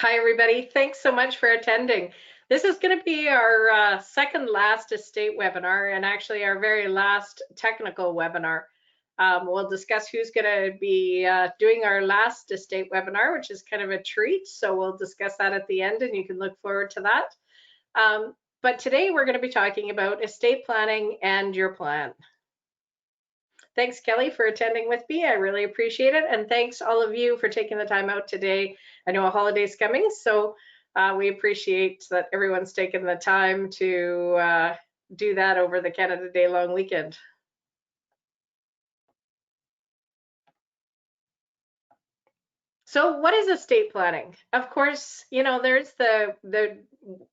Hi, everybody. Thanks so much for attending. This is going to be our second last estate webinar and actually our very last technical webinar. We'll discuss who's going to be doing our last estate webinar, which is kind of a treat. So we'll discuss that at the end and you can look forward to that. But today we're going to be talking about estate planning and your plan. Thanks, Kelly, for attending with me. I really appreciate it. And thanks all of you for taking the time out today. I know a holiday's coming, so we appreciate that everyone's taken the time to do that over the Canada Day long weekend. So what is estate planning? Of course, you know, there's the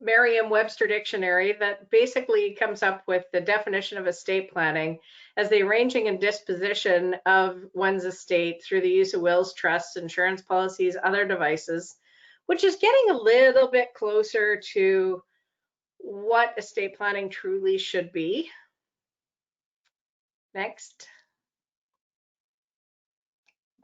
Merriam-Webster dictionary that basically comes up with the definition of estate planning as the arranging and disposition of one's estate through the use of wills, trusts, insurance policies, other devices, which is getting a little bit closer to what estate planning truly should be. Next.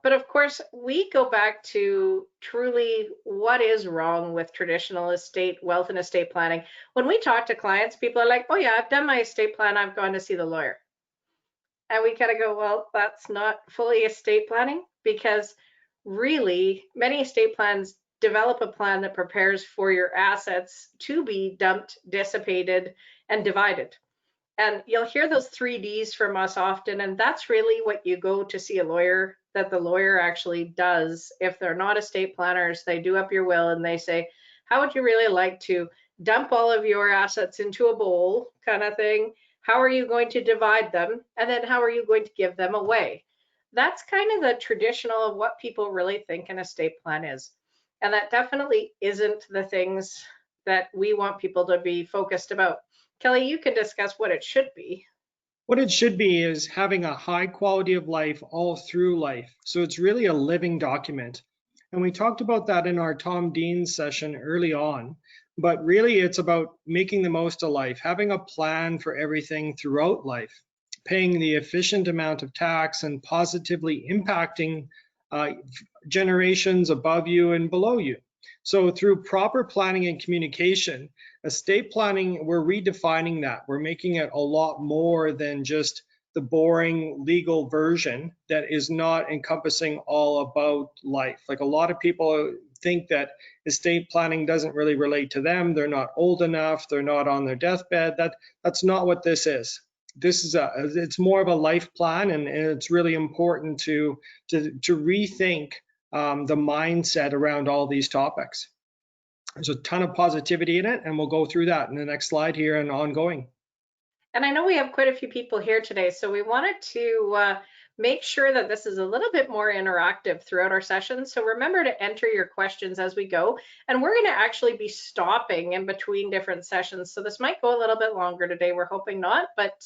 But of course, we go back to truly what is wrong with traditional estate, wealth and estate planning. When we talk to clients, people are like, oh yeah, I've done my estate plan, I've gone to see the lawyer. And we kind of go, well, that's not fully estate planning, because really many estate plans develop a plan that prepares for your assets to be dumped, dissipated, and divided. And you'll hear those 3Ds from us often, and that's really what you go to see a lawyer, that the lawyer actually does. If they're not estate planners, they do up your will and they say, how would you really like to dump all of your assets into a bowl kind of thing? How are you going to divide them? And then how are you going to give them away? That's kind of the traditional of what people really think an estate plan is. And that definitely isn't the things that we want people to be focused about. Kelly, you can discuss what it should be. What it should be is having a high quality of life all through life. So it's really a living document. And we talked about that in our Tom Dean session early on. But really, it's about making the most of life, having a plan for everything throughout life, paying the efficient amount of tax and positively impacting generations above you and below you. So through proper planning and communication, estate planning, we're redefining that. We're making it a lot more than just the boring legal version that is not encompassing all about life. Like a lot of people think that estate planning doesn't really relate to them. They're not old enough. They're not on their deathbed. That's not what this is. This is it's more of a life plan, and it's really important to rethink the mindset around all these topics. There's a ton of positivity in it, and we'll go through that in the next slide here and ongoing. And I know we have quite a few people here today, so we wanted to make sure that this is a little bit more interactive throughout our session. So remember to enter your questions as we go, and we're going to actually be stopping in between different sessions. So this might go a little bit longer today. We're hoping not, but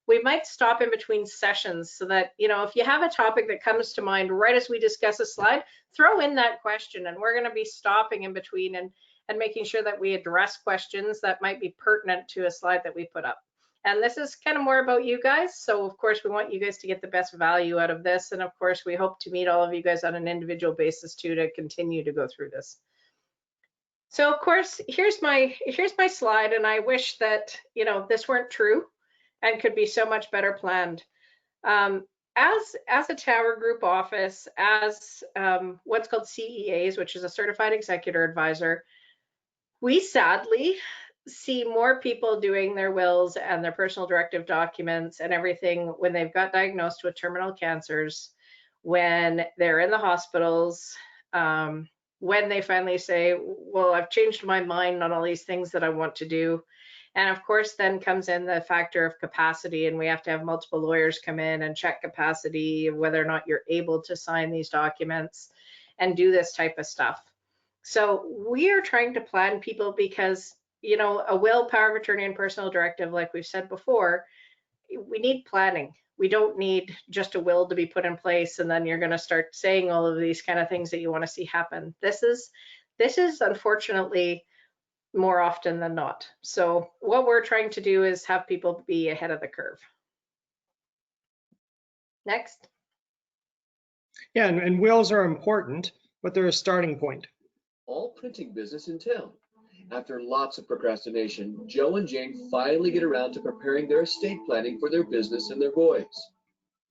we might stop in between sessions so that, you know, if you have a topic that comes to mind right as we discuss a slide, throw in that question, and we're going to be stopping in between and making sure that we address questions that might be pertinent to a slide that we put up. And this is kind of more about you guys. So of course, we want you guys to get the best value out of this. And of course, we hope to meet all of you guys on an individual basis too, to continue to go through this. So of course, here's my slide. And I wish that, you know, this weren't true and could be so much better planned. As a Tower Group office, as what's called CEAs, which is a Certified Executor Advisor, we sadly see more people doing their wills and their personal directive documents and everything when they've got diagnosed with terminal cancers, when they're in the hospitals, when they finally say, well, I've changed my mind on all these things that I want to do. And of course, then comes in the factor of capacity, and we have to have multiple lawyers come in and check capacity, whether or not you're able to sign these documents and do this type of stuff. So we are trying to plan people because, you know, a will, power of attorney, and personal directive, like we've said before, we need planning. We don't need just a will to be put in place and then you're going to start saying all of these kind of things that you want to see happen. This is unfortunately more often than not. So what we're trying to do is have people be ahead of the curve. Next. Yeah, and wills are important, but they're a starting point. all printing business in town. After lots of procrastination, Joe and Jane finally get around to preparing their estate planning for their business and their boys.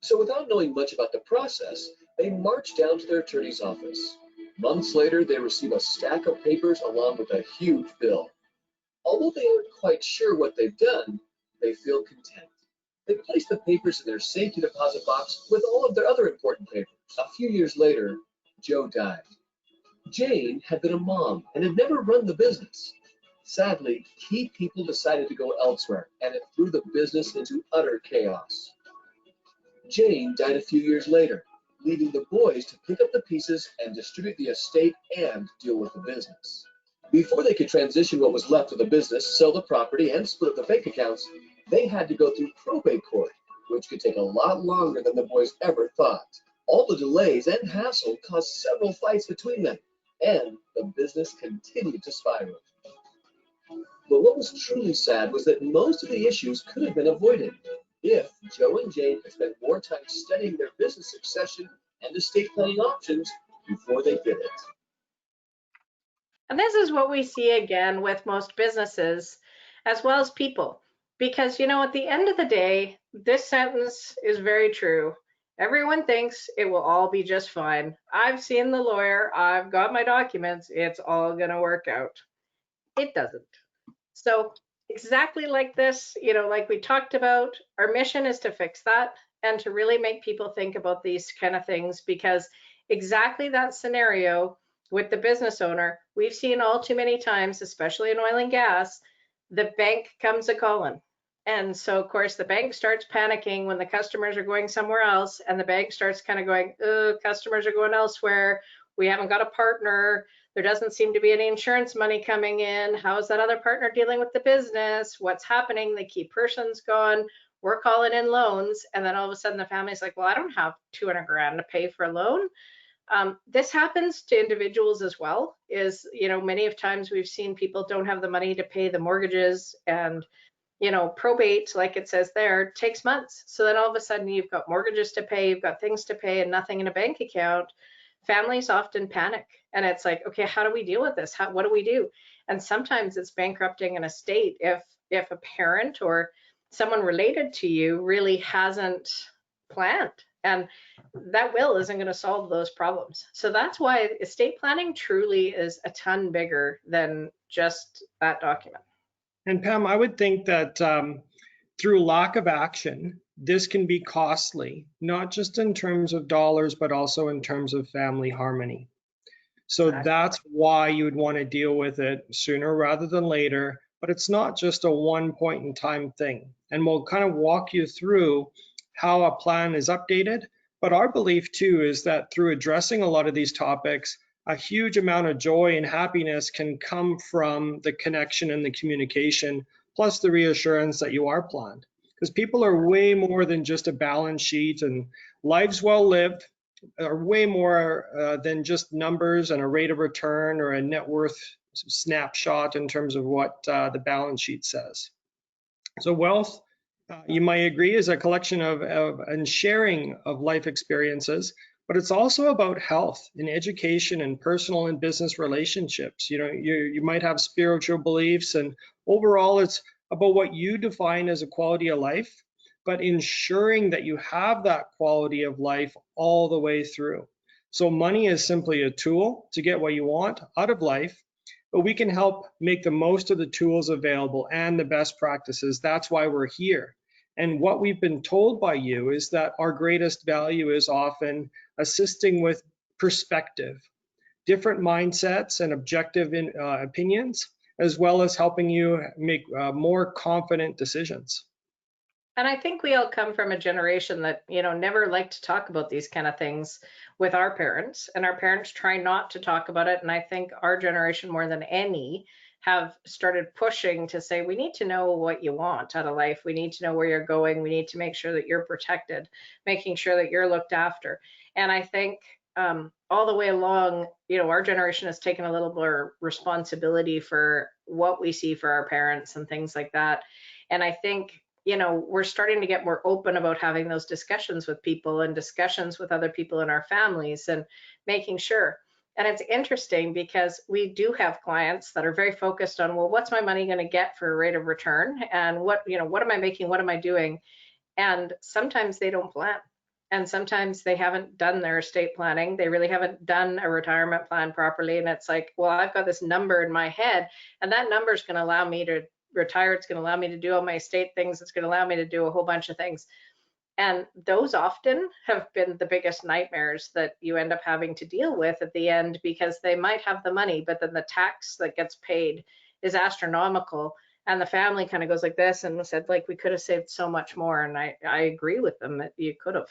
So without knowing much about the process, they march down to their attorney's office. Months later, they receive a stack of papers along with a huge bill. Although they aren't quite sure what they've done, they feel content. They place the papers in their safety deposit box with all of their other important papers. A few years later, Joe died. Jane had been a mom and had never run the business. Sadly, key people decided to go elsewhere, and it threw the business into utter chaos. Jane died a few years later, leaving the boys to pick up the pieces and distribute the estate and deal with the business. Before they could transition what was left of the business, sell the property, and split up the bank accounts, they had to go through probate court, which could take a lot longer than the boys ever thought. All the delays and hassle caused several fights between them, and the business continued to spiral. But what was truly sad was that most of the issues could have been avoided if Joe and Jane had spent more time studying their business succession and estate planning options before they did it. And this is what we see again with most businesses as well as people. Because, at the end of the day, this sentence is very true. Everyone thinks it will all be just fine. I've seen the lawyer, I've got my documents, it's all going to work out. It doesn't. So, exactly like this, like we talked about, our mission is to fix that and to really make people think about these kind of things, because exactly that scenario with the business owner, we've seen all too many times, especially in oil and gas, the bank comes a calling. And so, of course, the bank starts panicking when the customers are going somewhere else, and the bank starts kind of going, customers are going elsewhere. We haven't got a partner. There doesn't seem to be any insurance money coming in. How is that other partner dealing with the business? What's happening? The key person's gone. We're calling in loans. And then all of a sudden the family's like, well, I don't have 200 grand to pay for a loan. This happens to individuals as well. Many of times we've seen people don't have the money to pay the mortgages, and probate, like it says there, takes months. So then all of a sudden you've got mortgages to pay, you've got things to pay, and nothing in a bank account. Families often panic, and it's like, okay, how do we deal with this? What do we do? And sometimes it's bankrupting an estate if a parent or someone related to you really hasn't planned, and that will isn't going to solve those problems. So that's why estate planning truly is a ton bigger than just that document. And Pam, I would think that through lack of action, this can be costly, not just in terms of dollars, but also in terms of family harmony. So that's why you would want to deal with it sooner rather than later. But it's not just a one point in time thing. And we'll kind of walk you through how a plan is updated. But our belief too is that through addressing a lot of these topics, a huge amount of joy and happiness can come from the connection and the communication, plus the reassurance that you are planned. Because people are way more than just a balance sheet, and lives well lived are way more than just numbers and a rate of return or a net worth snapshot in terms of what the balance sheet says. So wealth, you might agree, is a collection of and sharing of life experiences, but it's also about health and education and personal and business relationships. You might have spiritual beliefs, and overall it's about what you define as a quality of life, but ensuring that you have that quality of life all the way through. So money is simply a tool to get what you want out of life, but we can help make the most of the tools available and the best practices. That's why we're here. And what we've been told by you is that our greatest value is often assisting with perspective, different mindsets and objective opinions, as well as helping you make more confident decisions. And I think we all come from a generation that, never liked to talk about these kind of things with our parents, and our parents try not to talk about it. And I think our generation, more than any, have started pushing to say, we need to know what you want out of life. We need to know where you're going. We need to make sure that you're protected, making sure that you're looked after. And I think all the way along, our generation has taken a little more responsibility for what we see for our parents and things like that. And I think we're starting to get more open about having those discussions with people and discussions with other people in our families, and making sure. And it's interesting because we do have clients that are very focused on, well, what's my money going to get for a rate of return? And what am I making? What am I doing? And sometimes they don't plan. And sometimes they haven't done their estate planning. They really haven't done a retirement plan properly. And it's like, well, I've got this number in my head, and that number is going to allow me to retire. It's going to allow me to do all my estate things. It's going to allow me to do a whole bunch of things. And those often have been the biggest nightmares that you end up having to deal with at the end, because they might have the money, but then the tax that gets paid is astronomical. And the family kind of goes like this and said, like, we could have saved so much more. And I agree with them that you could have.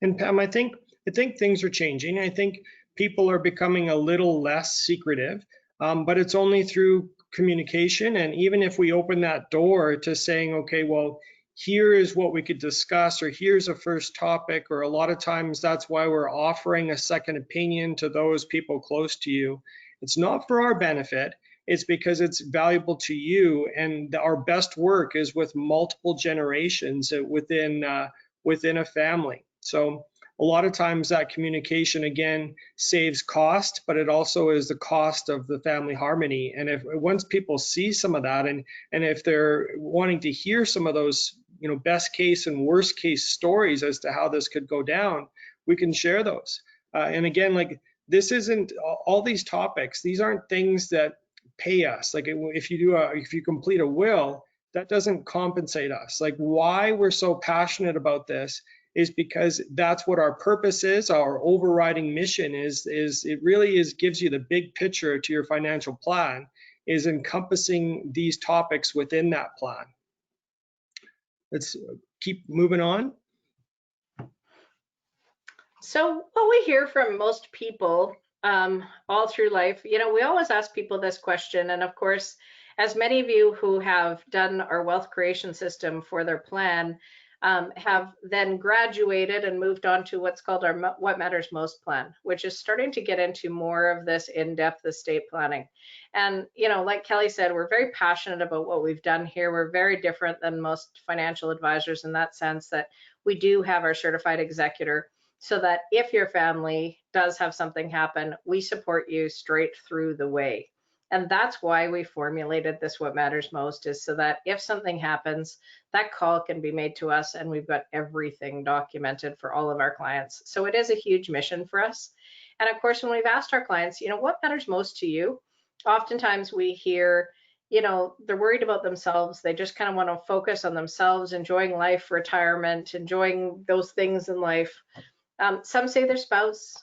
And Pam, I think things are changing. I think people are becoming a little less secretive, but it's only through communication. And even if we open that door to saying, okay, well, here is what we could discuss, or here's a first topic, or a lot of times that's why we're offering a second opinion to those people close to you. It's not for our benefit. It's because it's valuable to you, and our best work is with multiple generations within a family. So a lot of times that communication, again, saves cost, but it also is the cost of the family harmony. And if once people see some of that, and if they're wanting to hear some of those, best case and worst case stories as to how this could go down, we can share those. And again, like, this isn't all these topics. These aren't things that pay us. Like, if you complete a will, that doesn't compensate us. Like, why we're so passionate about this is because that's what our purpose is. Our overriding mission is it really gives you the big picture to your financial plan, is encompassing these topics within that plan. Let's keep moving on. So what we hear from most people all through life, we always ask people this question. And of course, as many of you who have done our wealth creation system for their plan have then graduated and moved on to what's called our What Matters Most plan, which is starting to get into more of this in-depth estate planning. And, like Kelly said, we're very passionate about what we've done here. We're very different than most financial advisors in that sense, that we do have our certified executor, so that if your family does have something happen, we support you straight through the way. And that's why we formulated this What Matters Most, is so that if something happens, that call can be made to us, and we've got everything documented for all of our clients. So it is a huge mission for us. And of course, when we've asked our clients, what matters most to you? Oftentimes we hear, they're worried about themselves. They just kind of want to focus on themselves, enjoying life, retirement, enjoying those things in life. Some say their spouse,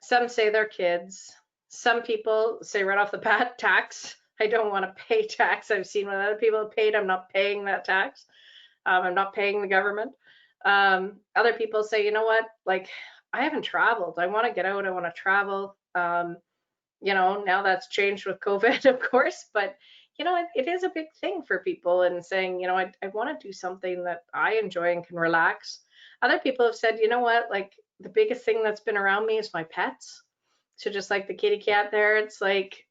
some say their kids. Some people say right off the bat, tax. I don't want to pay tax. I've seen when other people have paid, I'm not paying that tax. I'm not paying the government. Other people say, you know what, like, I haven't traveled. I want to get out. I want to travel. Now that's changed with COVID, of course, but it is a big thing for people, and saying, I want to do something that I enjoy and can relax. Other people have said, you know what, like, the biggest thing that's been around me is my pets. So just like the kitty cat there, it's like,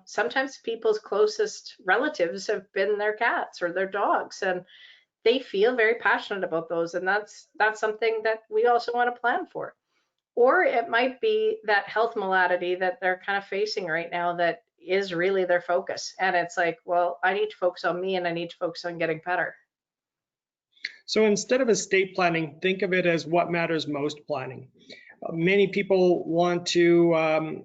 sometimes people's closest relatives have been their cats or their dogs, and they feel very passionate about those. And that's something that we also want to plan for. Or it might be that health malady that they're kind of facing right now that is really their focus. And it's like, well, I need to focus on me, and I need to focus on getting better. So instead of estate planning, think of it as what matters most planning. Many people want to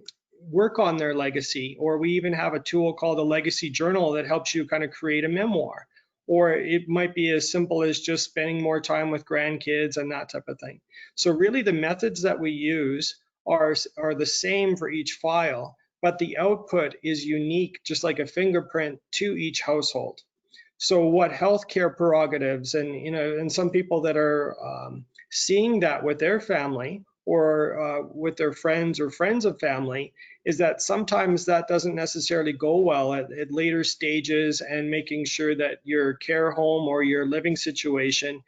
work on their legacy, or we even have a tool called a legacy journal that helps you kind of create a memoir. Or it might be as simple as just spending more time with grandkids and that type of thing. So really the methods that we use are the same for each file, but the output is unique, just like a fingerprint, to each household. So what healthcare prerogatives, and some people that are seeing that with their family, or with their friends or friends of family, is that sometimes that doesn't necessarily go well at later stages, and making sure that your care home or your living situation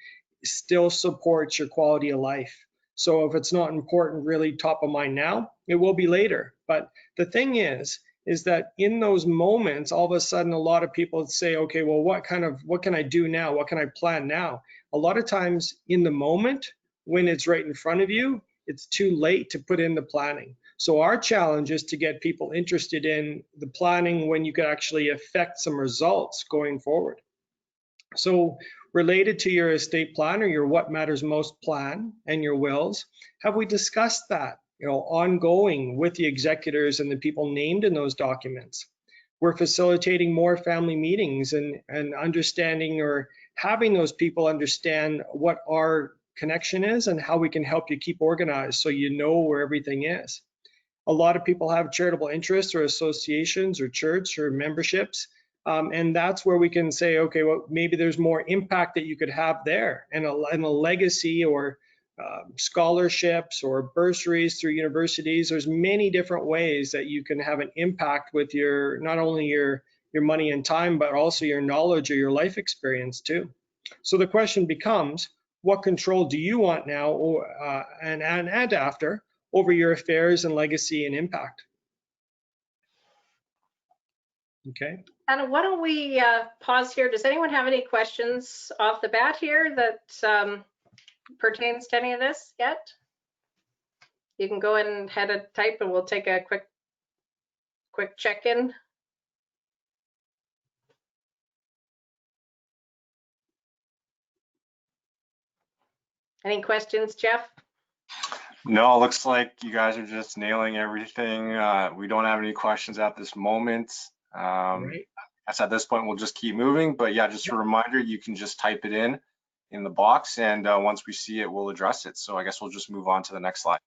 still supports your quality of life. So if it's not important, really top of mind now, it will be later. But the thing is that in those moments, all of a sudden, a lot of people say, okay, well, what can I do now? What can I plan now? A lot of times in the moment, when it's right in front of you, it's too late to put in the planning. So our challenge is to get people interested in the planning when you could actually affect some results going forward. So related to your estate plan or your what matters most plan and your wills, have we discussed that, ongoing with the executors and the people named in those documents? We're facilitating more family meetings and understanding or having those people understand what our connection is and how we can help you keep organized so you know where everything is. A lot of people have charitable interests or associations or church or memberships. And that's where we can say, okay, well, maybe there's more impact that you could have there, and a legacy or scholarships or bursaries through universities. There's many different ways that you can have an impact with your, not only your money and time, but also your knowledge or your life experience too. So the question becomes, what control do you want now and after over your affairs and legacy and impact? Okay. And why don't we pause here? Does anyone have any questions off the bat here that pertains to any of this yet? You can go ahead and type and we'll take a quick check-in. Any questions, Jeff? No, it looks like you guys are just nailing everything. We don't have any questions at this moment. Right. Guess at this point, we'll just keep moving. But yeah, just a reminder, you can just type it in the box, and once we see it, we'll address it. So I guess we'll just move on to the next slide.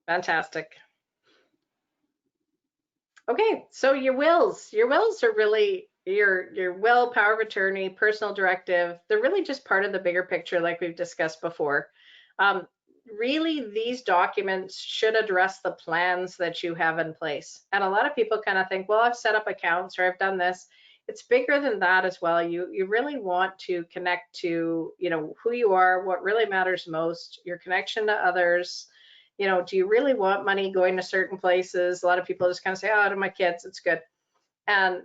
Fantastic. Okay, so your wills are really your will, power of attorney, personal directive. They're really just part of the bigger picture, like we've discussed before. Really, these documents should address the plans that you have in place. And a lot of people kind of think, well, I've set up accounts or I've done this. It's bigger than that as well. You really want to connect to, who you are, what really matters most, your connection to others. Do you really want money going to certain places? A lot of people just kind of say, oh, to my kids, it's good. And,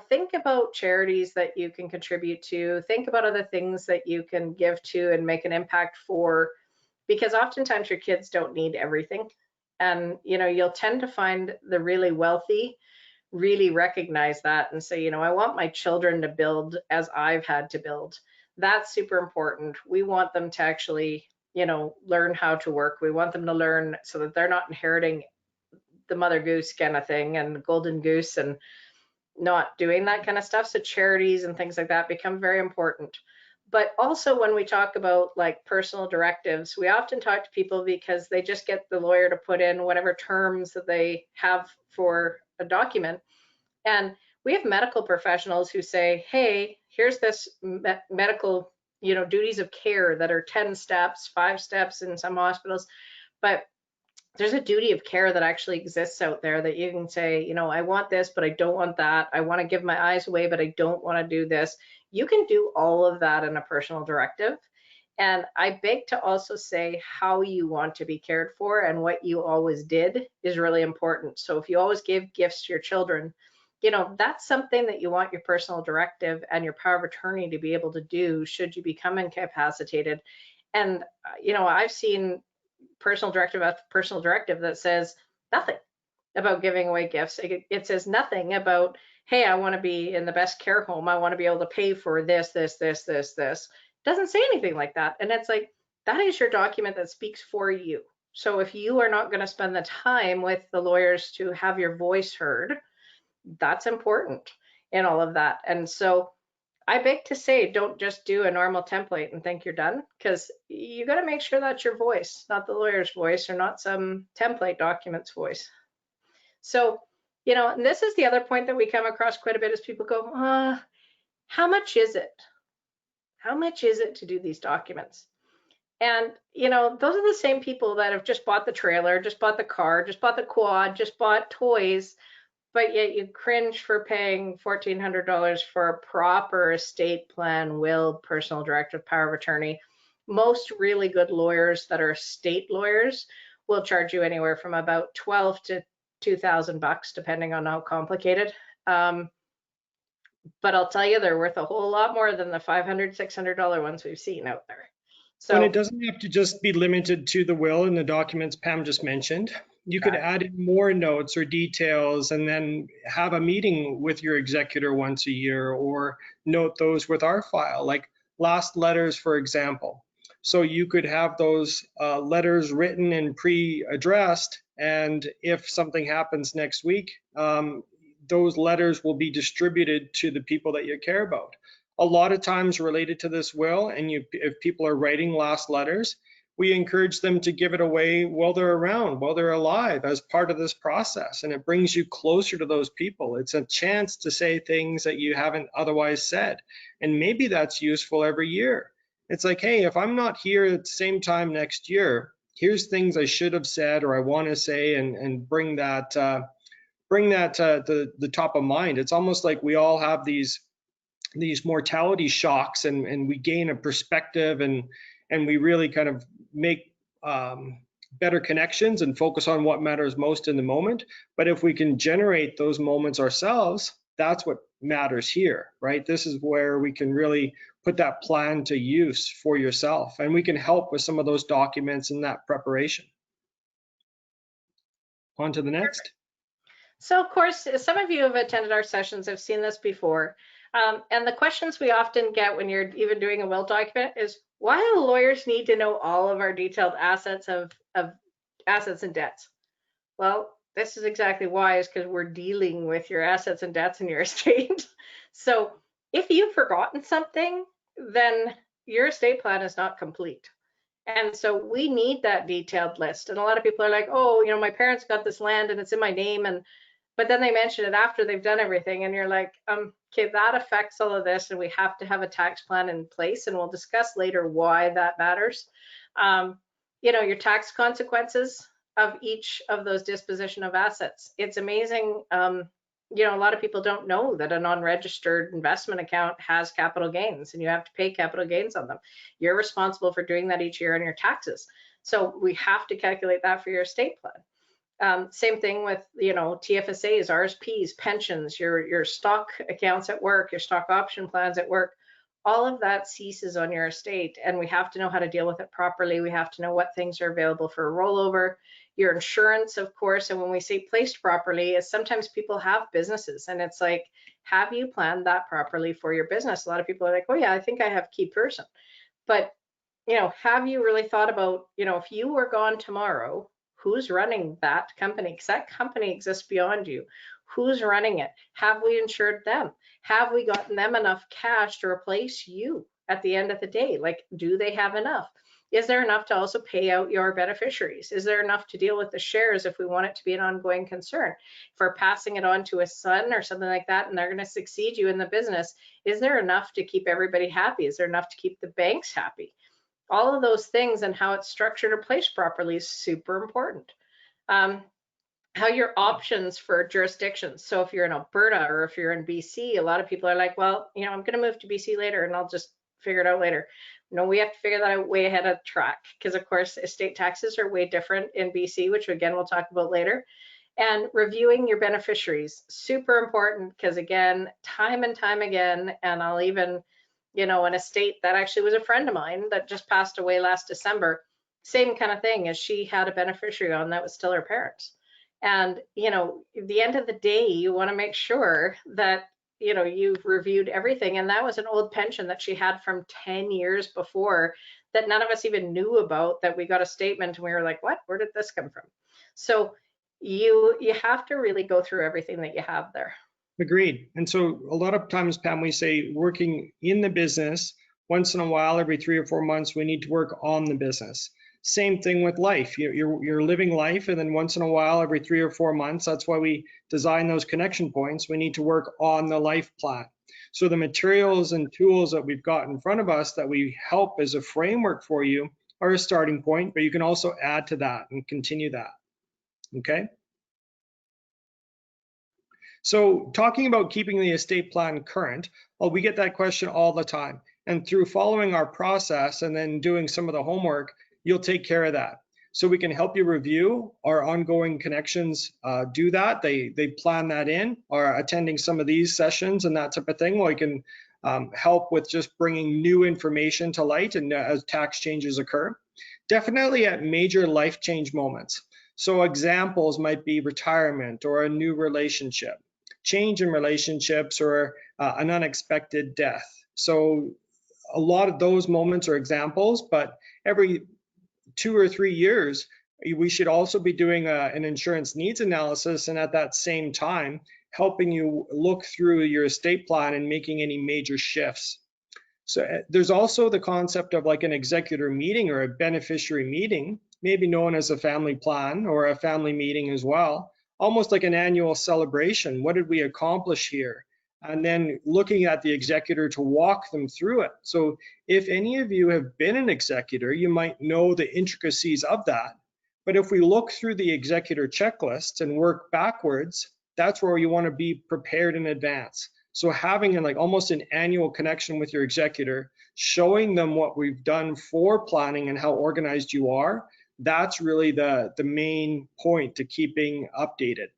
think about charities that you can contribute to. Think about other things that you can give to and make an impact for, because oftentimes your kids don't need everything. And, you'll tend to find the really wealthy really recognize that and say, I want my children to build as I've had to build. That's super important. We want them to actually learn how to work. We want them to learn so that they're not inheriting the mother goose kind of thing and golden goose and not doing that kind of stuff. So charities and things like that become very important. But also when we talk about like personal directives, we often talk to people because they just get the lawyer to put in whatever terms that they have for a document. And we have medical professionals who say, hey, here's this medical duties of care that are 10 steps, 5 steps in some hospitals, but there's a duty of care that actually exists out there that you can say, I want this, but I don't want that. I want to give my eyes away, but I don't want to do this. You can do all of that in a personal directive. And I beg to also say how you want to be cared for and what you always did is really important. So if you always give gifts to your children, that's something that you want your personal directive and your power of attorney to be able to do should you become incapacitated. And, I've seen personal directive after personal directive that says nothing about giving away gifts. It says nothing about, hey, I want to be in the best care home. I want to be able to pay for this, this, this, this, this. It doesn't say anything like that. And it's like, that is your document that speaks for you. So if you are not going to spend the time with the lawyers to have your voice heard, that's important in all of that. And so I beg to say, don't just do a normal template and think you're done, because you got to make sure that's your voice, not the lawyer's voice or not some template document's voice. So, and this is the other point that we come across quite a bit is people go, how much is it? How much is it to do these documents? And, those are the same people that have just bought the trailer, just bought the car, just bought the quad, just bought toys, but yet you cringe for paying $1,400 for a proper estate plan, will, personal directive, power of attorney. Most really good lawyers that are estate lawyers will charge you anywhere from about $12 to $2,000, depending on how complicated. But I'll tell you, they're worth a whole lot more than the $500, $600 ones we've seen out there. When it So doesn't have to just be limited to the will and the documents Pam just mentioned, you could add in more notes or details and then have a meeting with your executor once a year, or note those with our file, like last letters, for example. So you could have those letters written and pre-addressed, and if something happens next week, those letters will be distributed to the people that you care about. A lot of times related to this will, and if people are writing last letters, we encourage them to give it away while they're around, while they're alive, as part of this process. And it brings you closer to those people. It's a chance to say things that you haven't otherwise said. And maybe that's useful every year. It's like, hey, if I'm not here at the same time next year, here's things I should have said or I want to say, and bring that to the top of mind. It's almost like we all have these mortality shocks, and we gain a perspective, and we really kind of make better connections and focus on what matters most in the moment. But if we can generate those moments ourselves, that's what matters here, right? This is where we can really put that plan to use for yourself, and we can help with some of those documents and that preparation. On to the next. So of course, some of you have attended our sessions, have seen this before. And the questions we often get when you're even doing a will document is, why do lawyers need to know all of our detailed assets of assets and debts? Well, this is exactly why, is because we're dealing with your assets and debts in your estate. So if you've forgotten something, then your estate plan is not complete. And so we need that detailed list. And a lot of people are like, oh, you know, my parents got this land and it's in my name, but then they mention it after they've done everything, and you're like, okay, that affects all of this, and we have to have a tax plan in place, and we'll discuss later why that matters. You know, your tax consequences of each of those disposition of assets. It's amazing. You know, a lot of people don't know that a non-registered investment account has capital gains, and you have to pay capital gains on them. You're responsible for doing that each year on your taxes. So we have to calculate that for your estate plan. Same thing with, you know, TFSAs, RSPs, pensions, your stock accounts at work, your stock option plans at work. All of that ceases on your estate, and we have to know how to deal with it properly. We have to know what things are available for a rollover. Your insurance, of course, and when we say placed properly, is sometimes people have businesses, and it's like, have you planned that properly for your business? A lot of people are like, oh yeah, I think I have key person. But, you know, have you really thought about, you know, if you were gone tomorrow, who's running that company? Because that company exists beyond you. Who's running it? Have we insured them? Have we gotten them enough cash to replace you at the end of the day? Like, do they have enough? Is there enough to also pay out your beneficiaries? Is there enough to deal with the shares if we want it to be an ongoing concern? If we're passing it on to a son or something like that, and they're going to succeed you in the business, is there enough to keep everybody happy? Is there enough to keep the banks happy? All of those things and how it's structured or placed properly is super important. How your options for jurisdictions. So if you're in Alberta or if you're in BC, a lot of people are like, well, you know, I'm going to move to BC later and I'll just figure it out later. No, we have to figure that out way ahead of track, because of course estate taxes are way different in BC, which again we'll talk about later. And reviewing your beneficiaries, super important, because again, time and time again, and I'll even, you know, an estate that actually was a friend of mine that just passed away last December, same kind of thing, as she had a beneficiary on that was still her parents. And, you know, at the end of the day, you want to make sure that, you know, you've reviewed everything. And that was an old pension that she had from 10 years before that none of us even knew about, that we got a statement and we were like, what, where did this come from? So you have to really go through everything that you have there. Agreed. And so a lot of times, Pam, we say working in the business, once in a while, every 3 or 4 months, we need to work on the business. Same thing with life. You're living life, and then once in a while, every 3 or 4 months, that's why we design those connection points. We need to work on the life plan. So the materials and tools that we've got in front of us that we help as a framework for you are a starting point, but you can also add to that and continue that. Okay? So talking about keeping the estate plan current, well, we get that question all the time. And through following our process and then doing some of the homework, you'll take care of that. So we can help you review our ongoing connections, do that. They plan that in, or attending some of these sessions and that type of thing. Well, you can help with just bringing new information to light and as tax changes occur. Definitely at major life change moments. So examples might be retirement or a new relationship, change in relationships, or an unexpected death. So a lot of those moments are examples, but every 2 or 3 years, we should also be doing an insurance needs analysis, and at that same time, helping you look through your estate plan and making any major shifts. So there's also the concept of like an executor meeting or a beneficiary meeting, maybe known as a family plan or a family meeting as well, almost like an annual celebration. What did we accomplish here? And then looking at the executor to walk them through it. So if any of you have been an executor, you might know the intricacies of that. But if we look through the executor checklist and work backwards, that's where you want to be prepared in advance. So having like almost an annual connection with your executor, showing them what we've done for planning and how organized you are, that's really the main point to keeping updated.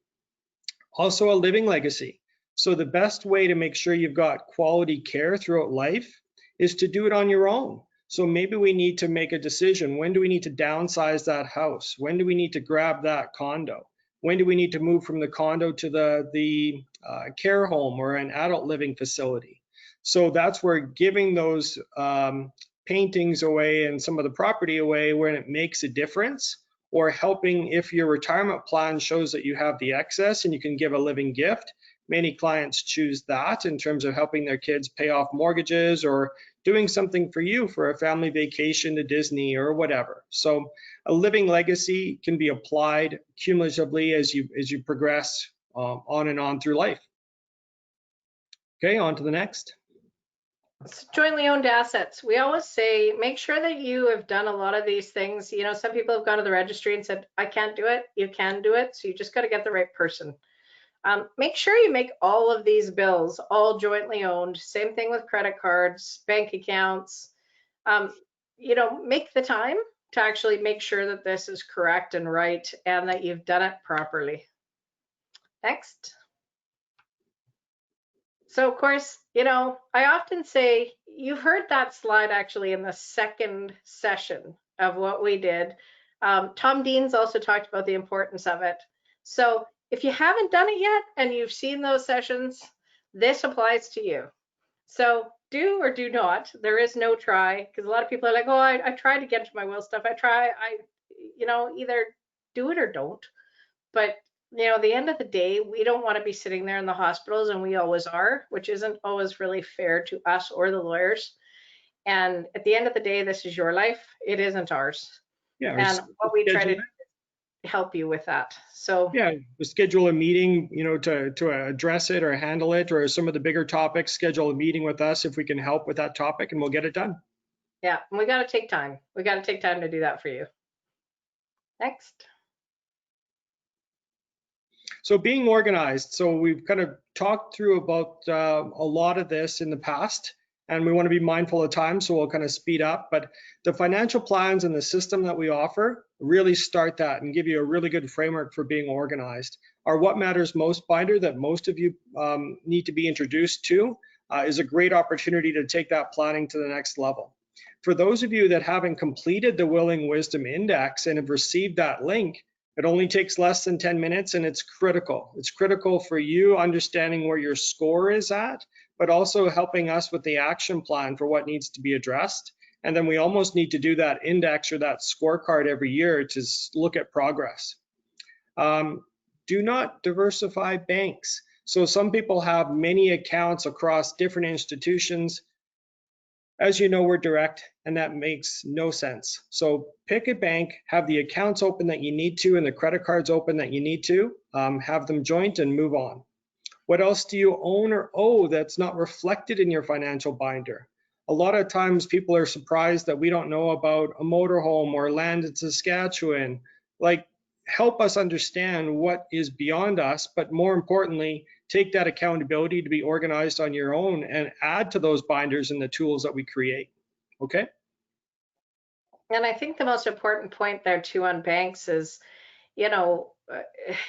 Also a living legacy. So the best way to make sure you've got quality care throughout life is to do it on your own. So maybe we need to make a decision. When do we need to downsize that house? When do we need to grab that condo? When do we need to move from the condo to the care home or an adult living facility? So that's where giving those paintings away and some of the property away when it makes a difference, or helping if your retirement plan shows that you have the excess and you can give a living gift. Many clients choose that in terms of helping their kids pay off mortgages or doing something for you for a family vacation to Disney or whatever. So a living legacy can be applied cumulatively as you progress on and on through life. Okay, on to the next. Jointly owned assets. We always say, make sure that you have done a lot of these things. You know, some people have gone to the registry and said, I can't do it. You can do it. So you just got to get the right person. Make sure you make all of these bills all jointly owned. Same thing with credit cards, bank accounts. You know, make the time to actually make sure that this is correct and right and that you've done it properly. Next. So of course, you know, I often say, you've heard that slide actually in the second session of what we did. Tom Dean's also talked about the importance of it. So if you haven't done it yet and you've seen those sessions, this applies to you. So do or do not. There is no try, because a lot of people are like, oh, I tried to get into my will stuff. You know, either do it or don't. But you know, at the end of the day, we don't want to be sitting there in the hospitals, and we always are, which isn't always really fair to us or the lawyers. And at the end of the day, this is your life. It isn't ours. Yeah, And what we try to do is help you with that. So yeah, schedule a meeting, you know, to address it or handle it, or some of the bigger topics, schedule a meeting with us if we can help with that topic, and we'll get it done. yeah, we got to take time. We got to take time to do that for you. Next. So being organized. So we've kind of talked through about a lot of this in the past, and we want to be mindful of time, so we'll kind of speed up. But the financial plans and the system that we offer really start that and give you a really good framework for being organized. Our What Matters Most binder that most of you need to be introduced to is a great opportunity to take that planning to the next level. For those of you that haven't completed the Willing Wisdom Index and have received that link, it only takes less than 10 minutes, and it's critical. It's critical for you understanding where your score is at, but also helping us with the action plan for what needs to be addressed. And then we almost need to do that index or that scorecard every year to look at progress. Do not diversify banks. So some people have many accounts across different institutions. As you know, we're direct, and that makes no sense. So pick a bank, have the accounts open that you need to and the credit cards open that you need to, have them joint and move on. What else do you own or owe that's not reflected in your financial binder? A lot of times people are surprised that we don't know about a motorhome or land in Saskatchewan. Like, help us understand what is beyond us, but more importantly, take that accountability to be organized on your own and add to those binders and the tools that we create. Okay? And I think the most important point there too on banks is, you know,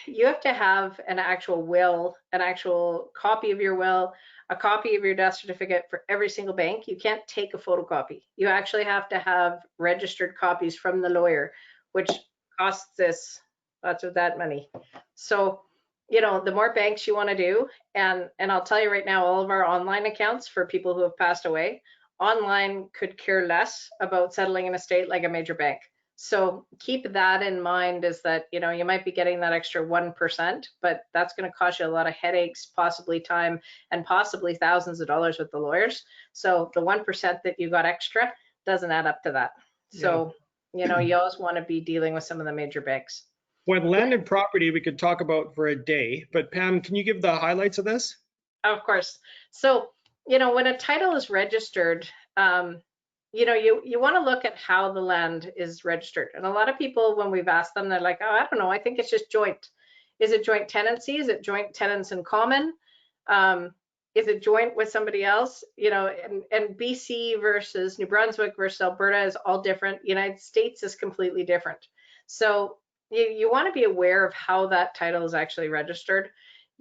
you have to have an actual will, an actual copy of your will, a copy of your death certificate for every single bank. You can't take a photocopy. You actually have to have registered copies from the lawyer, which costs this lots of that money. So, you know, the more banks you want to do, and I'll tell you right now, all of our online accounts for people who have passed away, online could care less about settling an estate like a major bank. So keep that in mind, is that, you know, you might be getting that extra 1%, but that's going to cost you a lot of headaches, possibly time, and possibly thousands of dollars with the lawyers. So the 1% that you got extra doesn't add up to that. So, you know, you always want to be dealing with some of the major banks. When land and property, we could talk about for a day, but Pam, can you give the highlights of this? Of course. So, you know, when a title is registered, you know, you want to look at how the land is registered. And a lot of people, when we've asked them, they're like, oh, I don't know, I think it's just joint. Is it joint tenancy? Is it joint tenants in common? Is it joint with somebody else? You know, and BC versus New Brunswick versus Alberta is all different. United States is completely different. So you want to be aware of how that title is actually registered.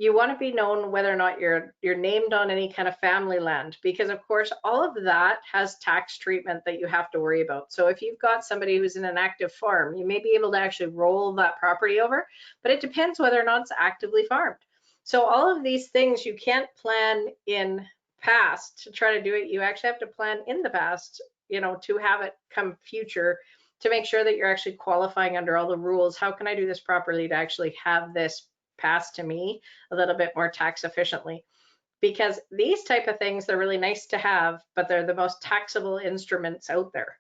You want to be known whether or not you're named on any kind of family land, because of course all of that has tax treatment that you have to worry about. So if you've got somebody who's in an active farm, you may be able to actually roll that property over, but it depends whether or not it's actively farmed. So all of these things you can't plan in past to try to do it. You actually have to plan in the past, you know, to have it come future, to make sure that you're actually qualifying under all the rules. How can I do this properly to actually have this passed to me a little bit more tax efficiently? Because these type of things, they're really nice to have, but they're the most taxable instruments out there.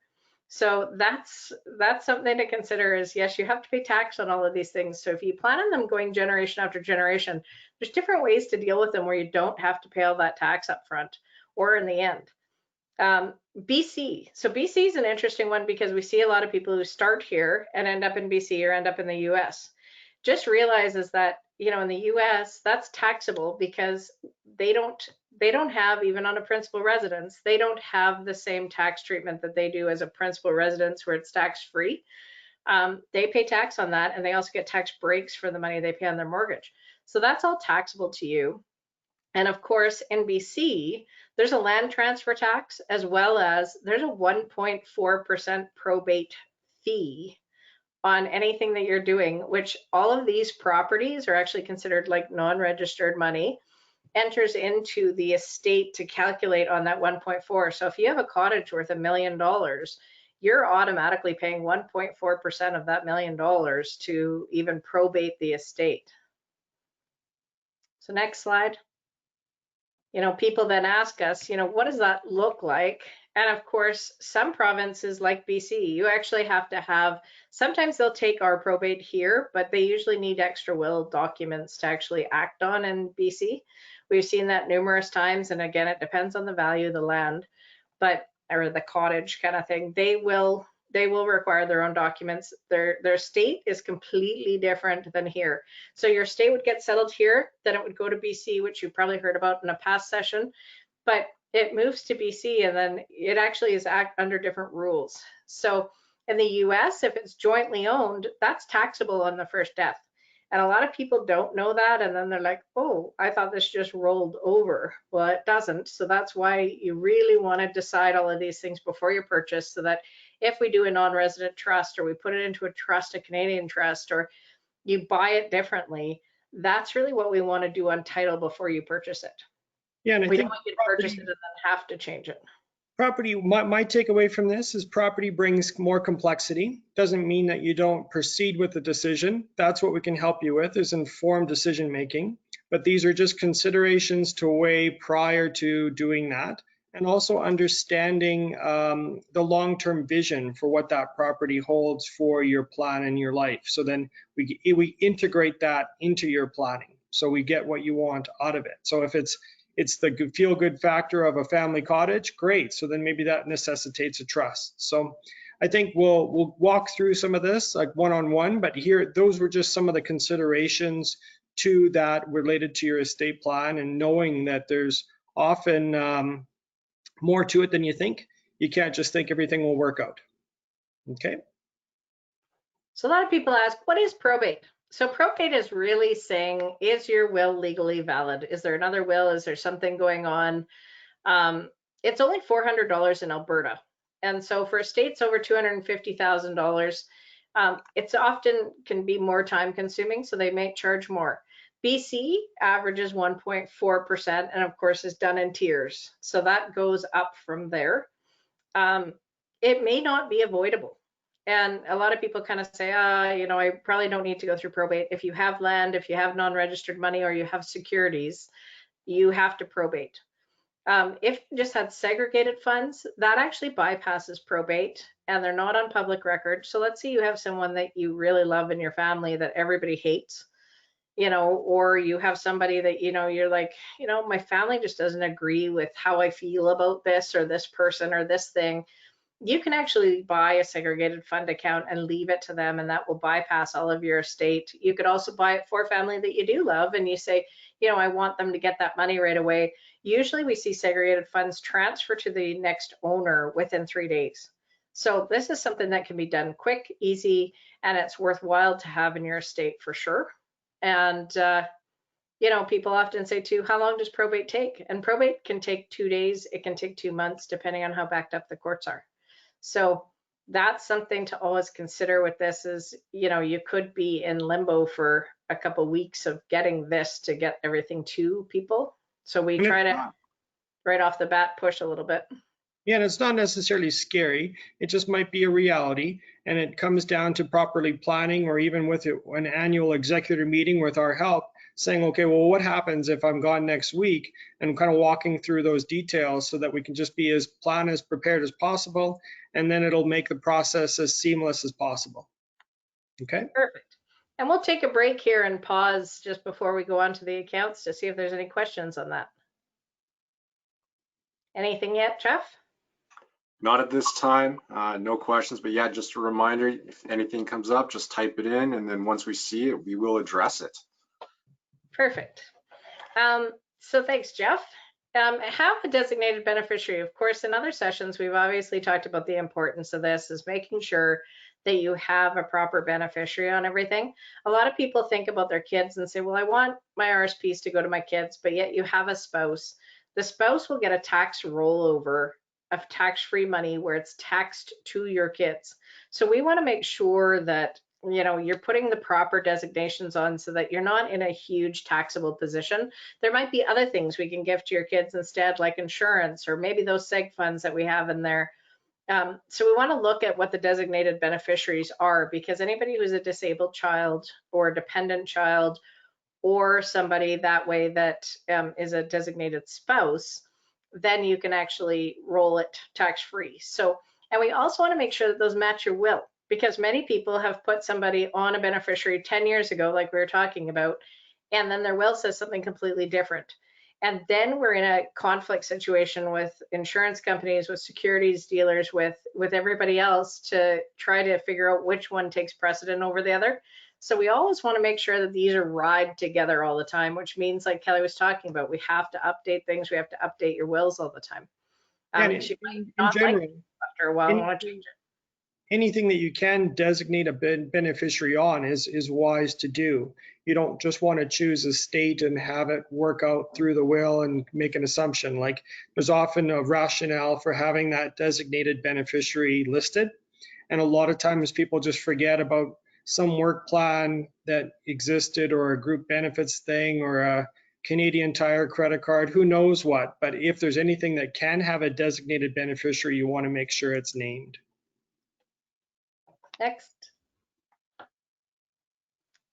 So that's something to consider, is yes, you have to pay tax on all of these things. So if you plan on them going generation after generation, there's different ways to deal with them where you don't have to pay all that tax up front or in the end. BC. So BC is an interesting one because we see a lot of people who start here and end up in BC or end up in the US. Just realizes that, you know, in the US, that's taxable because they don't have, even on a principal residence, they don't have the same tax treatment that they do as a principal residence where it's tax free. They pay tax on that, and they also get tax breaks for the money they pay on their mortgage. So that's all taxable to you. And of course, in BC, there's a land transfer tax, as well as there's a 1.4% probate fee on anything that you're doing, which all of these properties are actually considered like non-registered money, enters into the estate to calculate on that 1.4. So if you have a cottage worth $1 million, you're automatically paying 1.4% of that $1 million to even probate the estate. So next slide. You know, people then ask us, you know, what does that look like? And of course, some provinces like BC, you actually have to have, sometimes they'll take our probate here, but they usually need extra will documents to actually act on in BC. We've seen that numerous times. And again, it depends on the value of the land, but, or the cottage kind of thing. They will require their own documents. Their state is completely different than here. So your state would get settled here, then it would go to BC, which you probably heard about in a past session, but it moves to BC, and then it actually is under different rules. So in the US, if it's jointly owned, that's taxable on the first death. And a lot of people don't know that, and then they're like, oh, I thought this just rolled over. Well, it doesn't. So that's why you really want to decide all of these things before you purchase, so that if we do a non-resident trust, or we put it into a trust, a Canadian trust, or you buy it differently, that's really what we want to do on title before you purchase it. Yeah, and I We think don't want you to purchase it and then have to change it. property, my takeaway from this is property brings more complexity. Doesn't mean that you don't proceed with the decision. That's what we can help you with, is informed decision making. But these are just considerations to weigh prior to doing that, and also understanding the long-term vision for what that property holds for your plan and your life. So then we integrate that into your planning, so we get what you want out of it. So if it's the feel-good factor of a family cottage, great. So then maybe that necessitates a trust. So I think we'll walk through some of this like one-on-one, but here, those were just some of the considerations to that related to your estate plan, and knowing that there's often more to it than you think. You can't just think everything will work out. Okay. So a lot of people ask, what is probate? So probate is really saying, is your will legally valid? Is there another will? Is there something going on? It's only $400 in Alberta. And so for estates over $250,000, it's often can be more time consuming, so they may charge more. BC averages 1.4%, and of course is done in tiers. So that goes up from there. It may not be avoidable. And a lot of people kind of say, I probably don't need to go through probate. If you have land, if you have non-registered money, or you have securities, you have to probate. If you just had segregated funds, that actually bypasses probate and they're not on public record. So let's say you have someone that you really love in your family that everybody hates, or you have somebody that, you're like, my family just doesn't agree with how I feel about this or this person or this thing. You can actually buy a segregated fund account and leave it to them, and that will bypass all of your estate. You could also buy it for a family that you do love, and you say, I want them to get that money right away. Usually we see segregated funds transfer to the next owner within 3 days. So this is something that can be done quick, easy, and it's worthwhile to have in your estate for sure. And people often say too, how long does probate take? And probate can take 2 days, it can take 2 months, depending on how backed up the courts are. So that's something to always consider with this is, you could be in limbo for a couple of weeks of getting this to get everything to people. So we try to right off the bat push a little bit. Yeah, and it's not necessarily scary. It just might be a reality. And it comes down to properly planning, or even with an annual executive meeting with our help, saying, okay, well, what happens if I'm gone next week? And kind of walking through those details so that we can just be as prepared as possible. And then it'll make the process as seamless as possible. Okay. Perfect. And we'll take a break here and pause just before we go on to the accounts to see if there's any questions on that. Anything yet, Jeff? Not at this time, no questions, but yeah, just a reminder, if anything comes up, just type it in, and then once we see it, we will address it. Perfect. So thanks, Jeff. Have a designated beneficiary. Of course, in other sessions, we've obviously talked about the importance of this is making sure that you have a proper beneficiary on everything. A lot of people think about their kids and say, well, I want my RSPs to go to my kids, but yet you have a spouse. The spouse will get a tax rollover of tax-free money where it's taxed to your kids. So we want to make sure that you're putting the proper designations on so that you're not in a huge taxable position. There might be other things we can give to your kids instead, like insurance or maybe those seg funds that we have in there. So we want to look at what the designated beneficiaries are, because anybody who's a disabled child or a dependent child or somebody that way that is a designated spouse, then you can actually roll it tax-free. So, and we also want to make sure that those match your will, because many people have put somebody on a beneficiary 10 years ago, like we were talking about, and then their will says something completely different. And then we're in a conflict situation with insurance companies, with securities dealers, with everybody else to try to figure out which one takes precedent over the other. So we always want to make sure that these are ride together all the time, which means, like Kelly was talking about, we have to update things. We have to update your wills all the time. And You might in not general, like it after a while and want to change it. anything that you can designate a beneficiary on is wise to do. You don't just want to choose a state and have it work out through the will and make an assumption. Like, there's often a rationale for having that designated beneficiary listed. And a lot of times people just forget about some work plan that existed, or a group benefits thing, or a Canadian Tire credit card, who knows what. But if there's anything that can have a designated beneficiary, you want to make sure it's named. Next.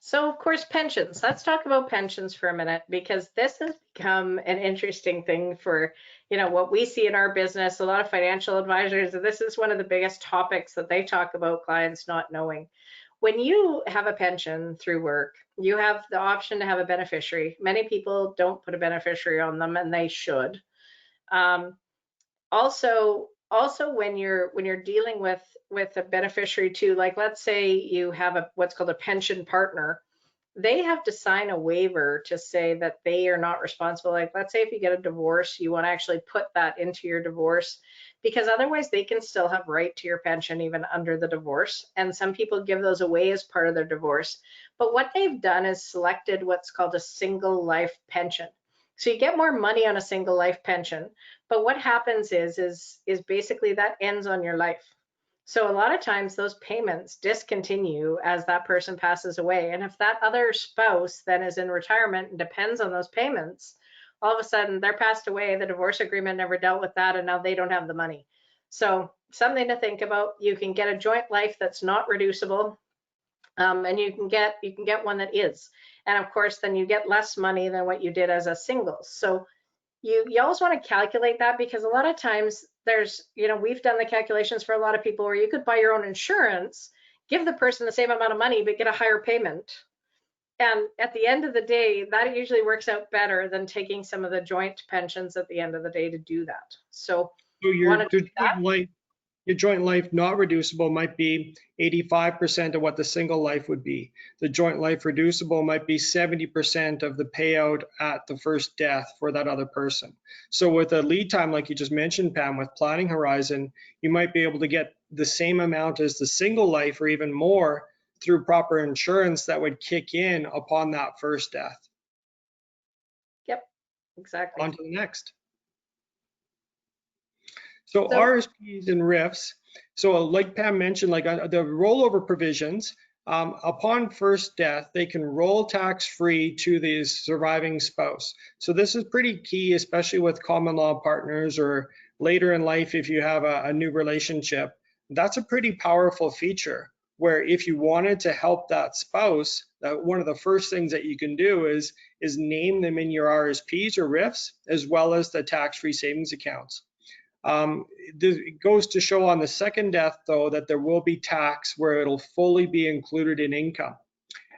So of course, pensions. Let's talk about pensions for a minute, because this has become an interesting thing for, what we see in our business. A lot of financial advisors, this is one of the biggest topics that they talk about clients not knowing. When you have a pension through work, you have the option to have a beneficiary. Many people don't put a beneficiary on them, and they should. Also when you're dealing with a beneficiary too, like let's say you have what's called a pension partner, they have to sign a waiver to say that they are not responsible. Like let's say if you get a divorce, you want to actually put that into your divorce, because otherwise they can still have right to your pension even under the divorce. And some people give those away as part of their divorce. But what they've done is selected what's called a single life pension. So you get more money on a single life pension, but what happens is basically that ends on your life. So a lot of times those payments discontinue as that person passes away. And if that other spouse then is in retirement and depends on those payments, all of a sudden they're passed away, the divorce agreement never dealt with that, and now they don't have the money. So something to think about. You can get a joint life that's not reducible, and you can get one that is. And of course, then you get less money than what you did as a single. So you always want to calculate that, because a lot of times there's, we've done the calculations for a lot of people where you could buy your own insurance, give the person the same amount of money, but get a higher payment. And at the end of the day, that usually works out better than taking some of the joint pensions at the end of the day to do that. So want to do that? Your joint life not reducible might be 85% of what the single life would be. The joint life reducible might be 70% of the payout at the first death for that other person. So with a lead time, like you just mentioned, Pam, with planning horizon, you might be able to get the same amount as the single life or even more through proper insurance that would kick in upon that first death. Yep, exactly. On to the next. So RSPs and RIFs, so like Pam mentioned, like the rollover provisions, upon first death, they can roll tax-free to the surviving spouse. So this is pretty key, especially with common law partners or later in life if you have a new relationship. That's a pretty powerful feature where if you wanted to help that spouse, one of the first things that you can do is name them in your RSPs or RIFs, as well as the tax-free savings accounts. It goes to show on the second death, though, that there will be tax where it'll fully be included in income.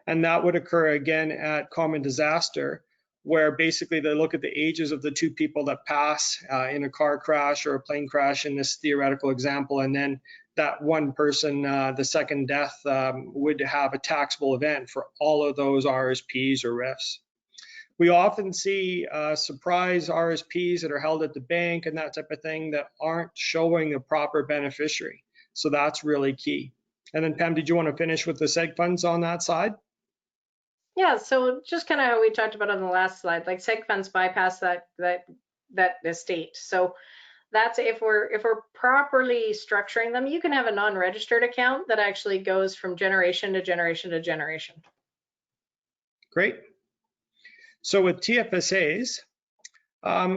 And that would occur again at common disaster, where basically they look at the ages of the two people that pass in a car crash or a plane crash in this theoretical example, and then that one person, the second death, would have a taxable event for all of those RSPs or RIFs. We often see surprise RSPs that are held at the bank and that type of thing that aren't showing a proper beneficiary. So that's really key. And then Pam, did you want to finish with the seg funds on that side? Yeah, so just kind of how we talked about on the last slide, like seg funds bypass that estate. So that's if we're properly structuring them, you can have a non-registered account that actually goes from generation to generation to generation. Great. So with TFSAs,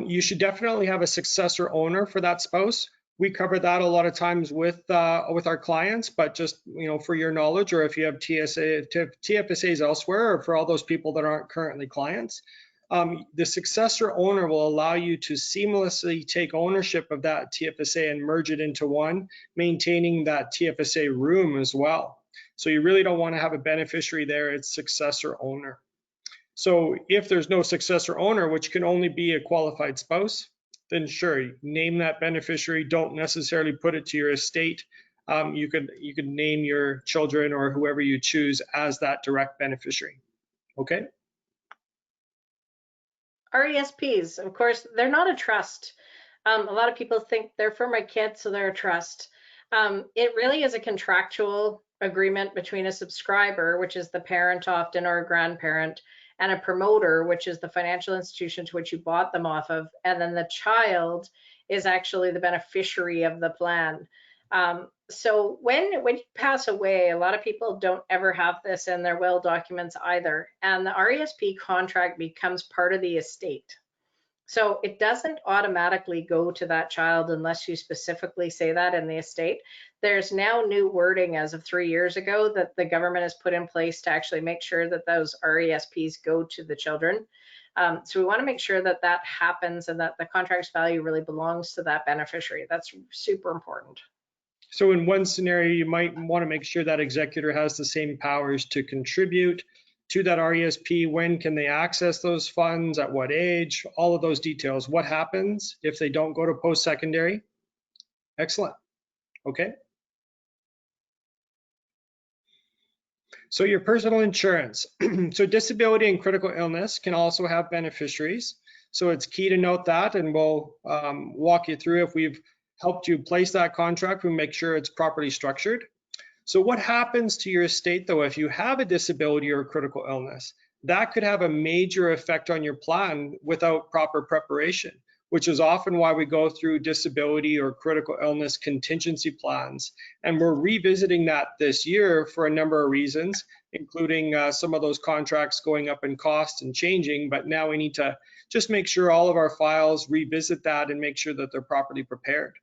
you should definitely have a successor owner for that spouse. We cover that a lot of times with our clients, but just for your knowledge, or if you have TFSAs elsewhere, or for all those people that aren't currently clients, the successor owner will allow you to seamlessly take ownership of that TFSA and merge it into one, maintaining that TFSA room as well. So you really don't want to have a beneficiary there, it's successor owner. So if there's no successor owner, which can only be a qualified spouse, then sure, name that beneficiary. Don't necessarily put it to your estate. You could name your children or whoever you choose as that direct beneficiary. Okay. RESPs, of course, they're not a trust. A lot of people think they're for my kids, so they're a trust. It really is a contractual agreement between a subscriber, which is the parent often or a grandparent, and a promoter, which is the financial institution to which you bought them off of, and then the child is actually the beneficiary of the plan. So when you pass away, a lot of people don't ever have this in their will documents either, and the RESP contract becomes part of the estate. So it doesn't automatically go to that child unless you specifically say that in the estate. There's now new wording as of 3 years ago that the government has put in place to actually make sure that those RESPs go to the children. So we want to make sure that that happens and that the contract's value really belongs to that beneficiary. That's super important. So in one scenario, you might want to make sure that executor has the same powers to contribute to that RESP. When can they access those funds? At what age? All of those details. What happens if they don't go to post-secondary? Excellent. Okay. So your personal insurance. So disability and critical illness can also have beneficiaries. So it's key to note that, and we'll walk you through if we've helped you place that contract. We make sure it's properly structured. So what happens to your estate though if you have a disability or a critical illness? That could have a major effect on your plan without proper preparation, which is often why we go through disability or critical illness contingency plans. And we're revisiting that this year for a number of reasons, including some of those contracts going up in cost and changing, but now we need to just make sure all of our files revisit that and make sure that they're properly prepared.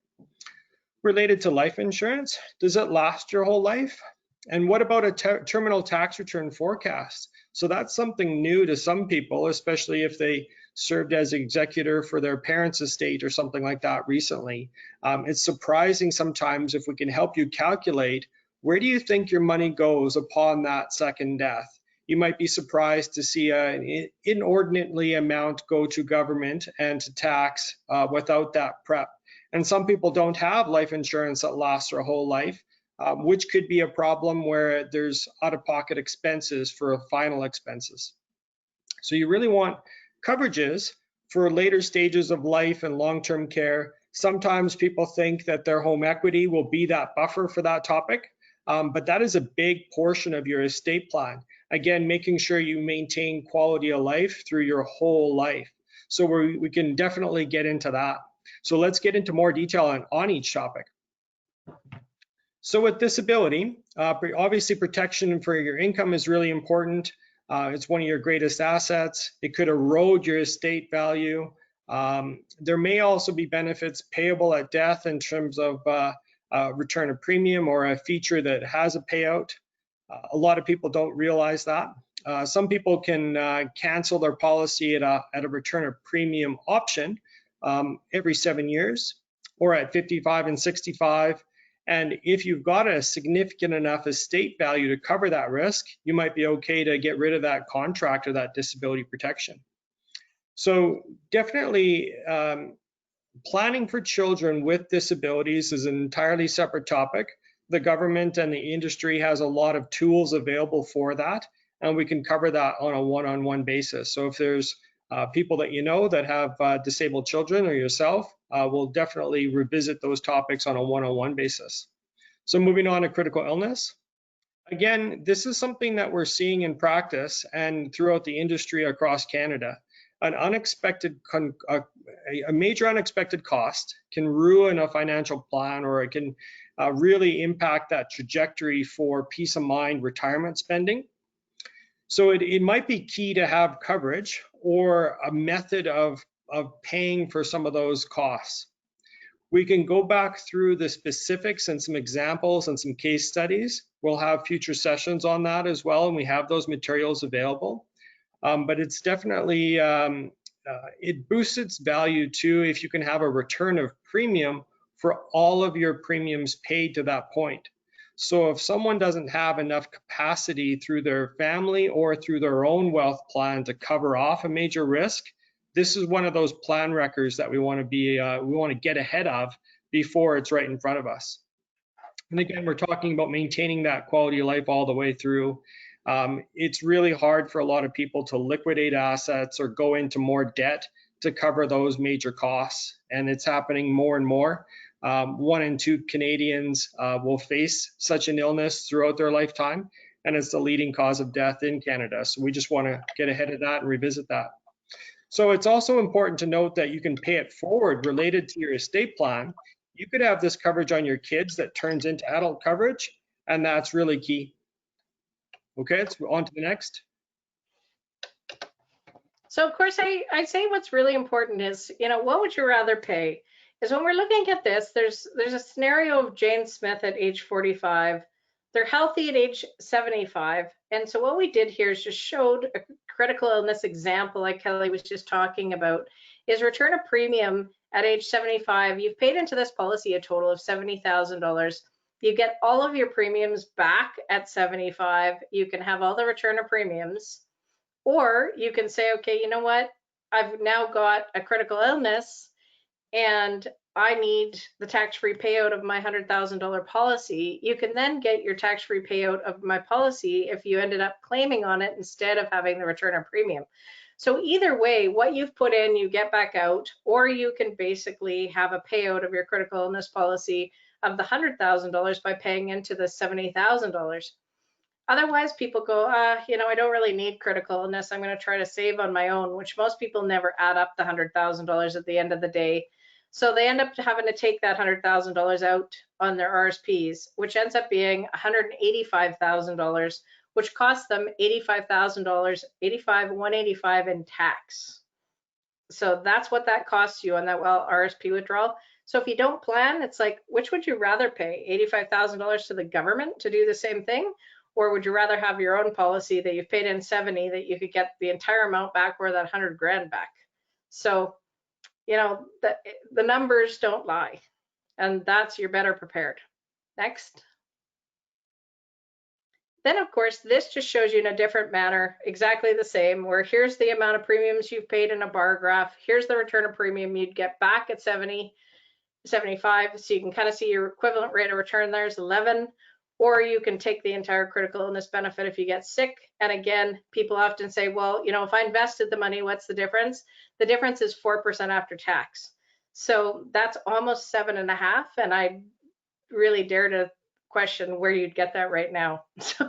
Related to life insurance, does it last your whole life? And what about a terminal tax return forecast? So that's something new to some people, especially if they served as executor for their parents' estate or something like that recently. It's surprising sometimes if we can help you calculate where do you think your money goes upon that second death. You might be surprised to see an inordinately amount go to government and to tax without that prep. And some people don't have life insurance that lasts their whole life, which could be a problem where there's out-of-pocket expenses for final expenses. So you really want coverages for later stages of life and long-term care. Sometimes people think that their home equity will be that buffer for that topic, but that is a big portion of your estate plan. Again, making sure you maintain quality of life through your whole life. So we can definitely get into that. So let's get into more detail on each topic. So with disability, obviously protection for your income is really important. It's one of your greatest assets. It could erode your estate value. There may also be benefits payable at death in terms of return of premium or a feature that has a payout. A lot of people don't realize that. Some people can cancel their policy at a return of premium option every 7 years or at 55 and 65. And if you've got a significant enough estate value to cover that risk, you might be okay to get rid of that contract or that disability protection. So definitely planning for children with disabilities is an entirely separate topic. The government and the industry has a lot of tools available for that, and we can cover that on a one-on-one basis. So if there's people that you know that have disabled children or yourself, we'll definitely revisit those topics on a one-on-one basis. So moving on to critical illness. Again, this is something that we're seeing in practice and throughout the industry across Canada. A major unexpected cost can ruin a financial plan, or it can really impact that trajectory for peace of mind retirement spending. So it might be key to have coverage or a method of paying for some of those costs. We can go back through the specifics and some examples and some case studies. We'll have future sessions on that as well, and we have those materials available. But it's definitely, it boosts its value too if you can have a return of premium for all of your premiums paid to that point. So if someone doesn't have enough capacity through their family or through their own wealth plan to cover off a major risk, this is one of those plan records that we want to get ahead of before it's right in front of us. And again, we're talking about maintaining that quality of life all the way through. It's really hard for a lot of people to liquidate assets or go into more debt to cover those major costs, and it's happening more and more. 1 in 2 Canadians will face such an illness throughout their lifetime, and it's the leading cause of death in Canada. So we just want to get ahead of that and revisit that. So it's also important to note that you can pay it forward related to your estate plan. You could have this coverage on your kids that turns into adult coverage, and that's really key. Okay, let's go on to the next. So of course, I'd say what's really important is, what would you rather pay? Is when we're looking at this, there's a scenario of Jane Smith at age 45. They're healthy at age 75. And so what we did here is just showed a critical illness example, like Kelly was just talking about, is return a premium at age 75. You've paid into this policy a total of $70,000. You get all of your premiums back at 75. You can have all the return of premiums, or you can say, okay, you know what? I've now got a critical illness and I need the tax-free payout of my $100,000 policy, you can then get your tax-free payout of my policy if you ended up claiming on it instead of having the return of premium. So either way, what you've put in, you get back out, or you can basically have a payout of your critical illness policy of the $100,000 by paying into the $70,000. Otherwise, people go, I don't really need critical illness. I'm going to try to save on my own, which most people never add up the $100,000 at the end of the day. So they end up having to take that $100,000 out on their RSPs, which ends up being $185,000, which costs them $85,000, 185 in tax. So that's what that costs you on that RSP withdrawal. So if you don't plan, it's like, which would you rather pay? $85,000 to the government to do the same thing? Or would you rather have your own policy that you've paid in 70 that you could get the entire amount back or that 100 grand back? So, the numbers don't lie, and that's you're better prepared. Next. Then, of course, this just shows you in a different manner, exactly the same, where here's the amount of premiums you've paid in a bar graph. Here's the return of premium you'd get back at 70, 75. So you can kind of see your equivalent rate of return there is 11. Or you can take the entire critical illness benefit if you get sick. And again, people often say, well, if I invested the money, what's the difference? The difference is 4% after tax. So that's almost 7.5. And I really dare to question where you'd get that right now. So,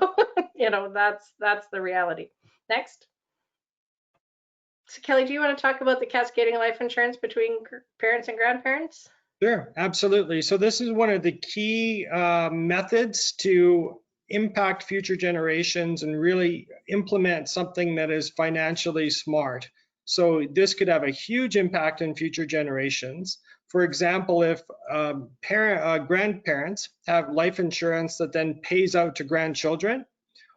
that's the reality. Next. So Kelly, do you want to talk about the cascading life insurance between parents and grandparents? Sure, absolutely. So this is one of the key methods to impact future generations and really implement something that is financially smart. So this could have a huge impact in future generations. For example, if grandparents have life insurance that then pays out to grandchildren,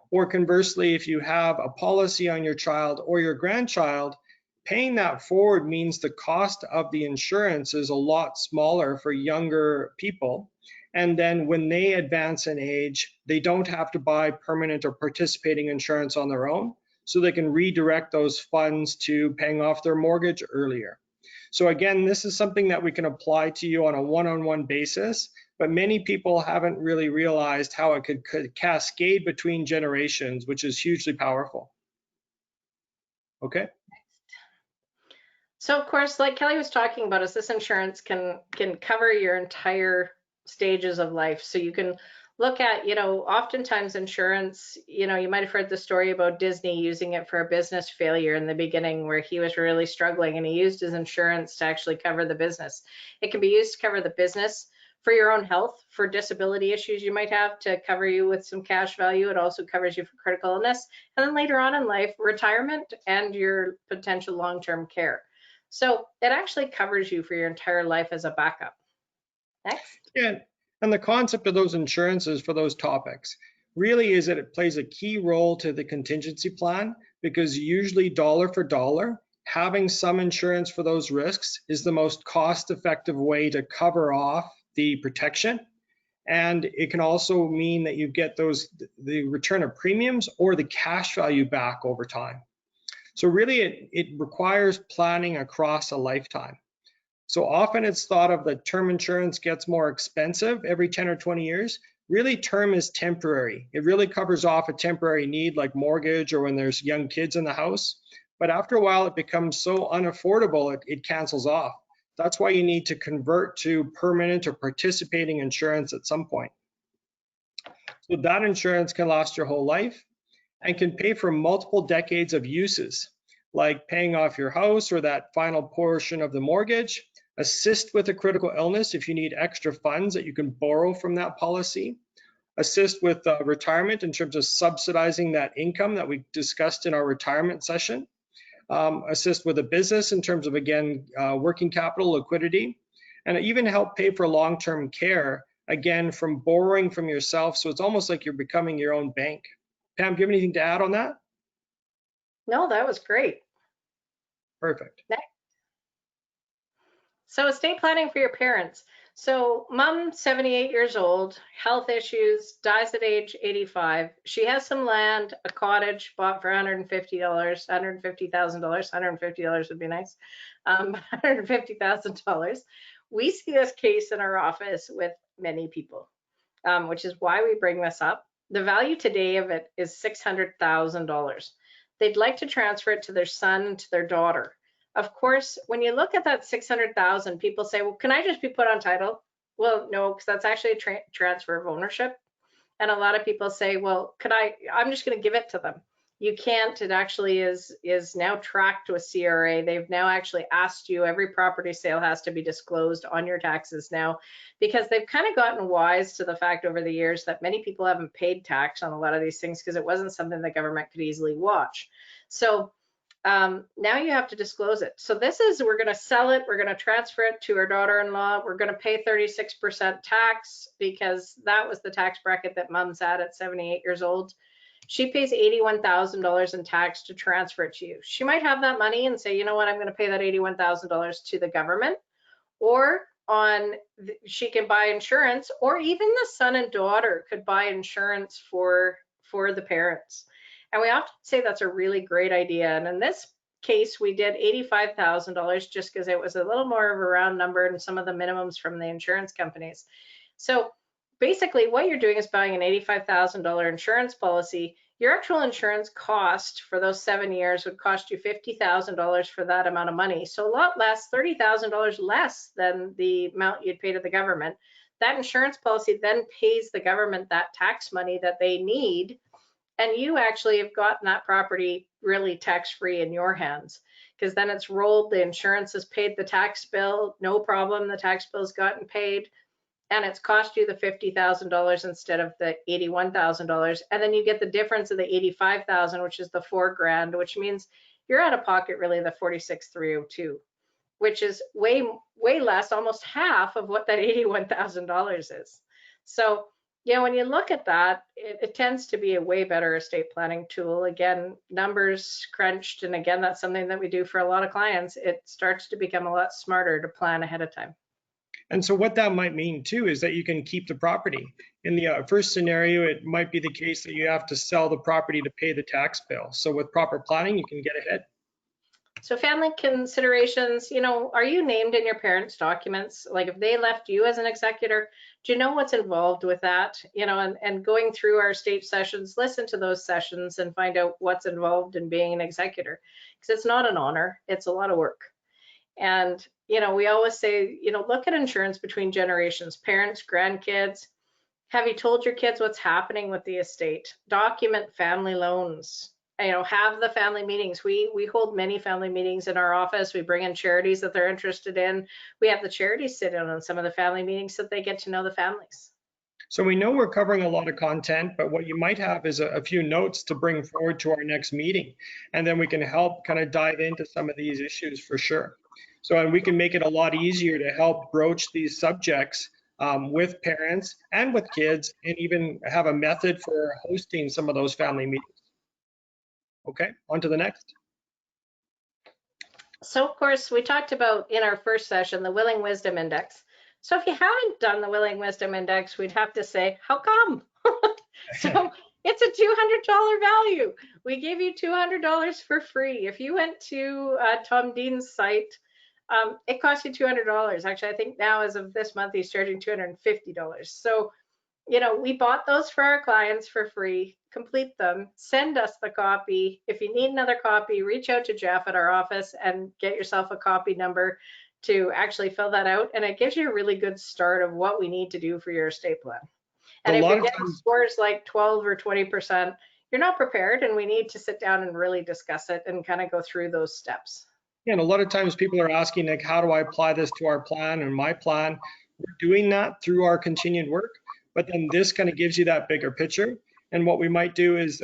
or conversely, if you have a policy on your child or your grandchild, paying that forward means the cost of the insurance is a lot smaller for younger people. And then when they advance in age, they don't have to buy permanent or participating insurance on their own. So they can redirect those funds to paying off their mortgage earlier. So again, this is something that we can apply to you on a one-on-one basis, but many people haven't really realized how it could cascade between generations, which is hugely powerful. Okay. So of course, like Kelly was talking about, is this insurance can cover your entire stages of life. So you can look at, oftentimes insurance, you might have heard the story about Disney using it for a business failure in the beginning where he was really struggling and he used his insurance to actually cover the business. It can be used to cover the business for your own health, for disability issues you might have to cover you with some cash value. It also covers you for critical illness. And then later on in life, retirement and your potential long-term care. So it actually covers you for your entire life as a backup. Next. Yeah, and the concept of those insurances for those topics really is that it plays a key role to the contingency plan, because usually dollar for dollar, having some insurance for those risks is the most cost-effective way to cover off the protection. And it can also mean that you get the return of premiums or the cash value back over time. So really it requires planning across a lifetime. So often it's thought of that term insurance gets more expensive every 10 or 20 years. Really, term is temporary. It really covers off a temporary need like mortgage or when there's young kids in the house. But after a while, it becomes so unaffordable, it cancels off. That's why you need to convert to permanent or participating insurance at some point. So that insurance can last your whole life and can pay for multiple decades of uses, like paying off your house or that final portion of the mortgage, assist with a critical illness if you need extra funds that you can borrow from that policy, assist with retirement in terms of subsidizing that income that we discussed in our retirement session, assist with a business in terms of, again, working capital, liquidity, and even help pay for long-term care, again, from borrowing from yourself. So it's almost like you're becoming your own bank. Pam, do you have anything to add on that? No, that was great. Perfect. Next. So estate planning for your parents. So mom, 78 years old, health issues, dies at age 85. She has some land, a cottage bought for $150, $150,000, $150 would be nice, $150,000, we see this case in our office with many people, which is why we bring this up. The value today of it is $600,000. They'd like to transfer it to their son and to their daughter. Of course, when you look at that 600,000, people say, well, can I just be put on title? Well, no, because that's actually a transfer of ownership. And a lot of people say, well, I'm just going to give it to them. You can't. It actually is now tracked with CRA. They've now actually asked you, every property sale has to be disclosed on your taxes now, because they've kind of gotten wise to the fact over the years that many people haven't paid tax on a lot of these things because it wasn't something the government could easily watch. So now you have to disclose it. So this is, we're going to sell it. We're going to transfer it to our daughter-in-law. We're going to pay 36% tax because that was the tax bracket that mom's at 78 years old. She pays $81,000 in tax to transfer it to you. She might have that money and say, you know what, I'm going to pay that $81,000 to the government, or she can buy insurance, or even the son and daughter could buy insurance for the parents. And we often say that's a really great idea. And in this case, we did $85,000 just because it was a little more of a round number and some of the minimums from the insurance companies. So basically what you're doing is buying an $85,000 insurance policy. Your actual insurance cost for those 7 years would cost you $50,000 for that amount of money. So a lot less, $30,000 less than the amount you'd pay to the government. That insurance policy then pays the government that tax money that they need, and you actually have gotten that property really tax-free in your hands, because then it's rolled, the insurance has paid the tax bill, no problem, the tax bill's gotten paid, and it's cost you the $50,000 instead of the $81,000. And then you get the difference of the $85,000, which is the $4,000, which means you're out of pocket really the $46,302, which is way less, almost half of what that $81,000 is. So yeah, when you look at that, it tends to be a way better estate planning tool. Again, numbers crunched, and again, that's something that we do for a lot of clients. It starts to become a lot smarter to plan ahead of time. And so what that might mean too is that you can keep the property. In the first scenario, it might be the case that you have to sell the property to pay the tax bill. So with proper planning, you can get ahead. So family considerations, are you named in your parents' documents? Like if they left you as an executor, do you know what's involved with that? And going through our estate sessions, listen to those sessions and find out what's involved in being an executor, because it's not an honor, it's a lot of work. And, we always say, look at insurance between generations, parents, grandkids. Have you told your kids what's happening with the estate? Document family loans. Have the family meetings. We hold many family meetings in our office. We bring in charities that they're interested in. We have the charities sit in on some of the family meetings so that they get to know the families. So we know we're covering a lot of content, but what you might have is a few notes to bring forward to our next meeting. And then we can help kind of dive into some of these issues for sure. So and we can make it a lot easier to help broach these subjects with parents and with kids, and even have a method for hosting some of those family meetings. Okay, on to the next. So of course, we talked about in our first session, the Willing Wisdom Index. So if you haven't done the Willing Wisdom Index, we'd have to say, how come? So it's a $200 value. We gave you $200 for free. If you went to Tom Dean's site, it cost you $200. Actually, I think now as of this month, he's charging $250. So we bought those for our clients for free. Complete them, send us the copy. If you need another copy, reach out to Jeff at our office and get yourself a copy number to actually fill that out. And it gives you a really good start of what we need to do for your estate plan. And if you're getting scores like 12 or 20%, you're not prepared, and we need to sit down and really discuss it and kind of go through those steps. Yeah, and a lot of times people are asking, like, how do I apply this to our plan and my plan? We're doing that through our continued work, but then this kind of gives you that bigger picture. And what we might do is,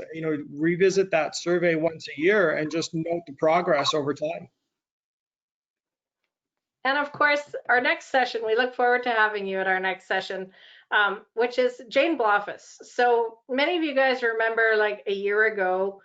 revisit that survey once a year and just note the progress over time. And of course, our next session, we look forward to having you at our next session, which is Jane Bloffus. So many of you guys remember, like a year ago,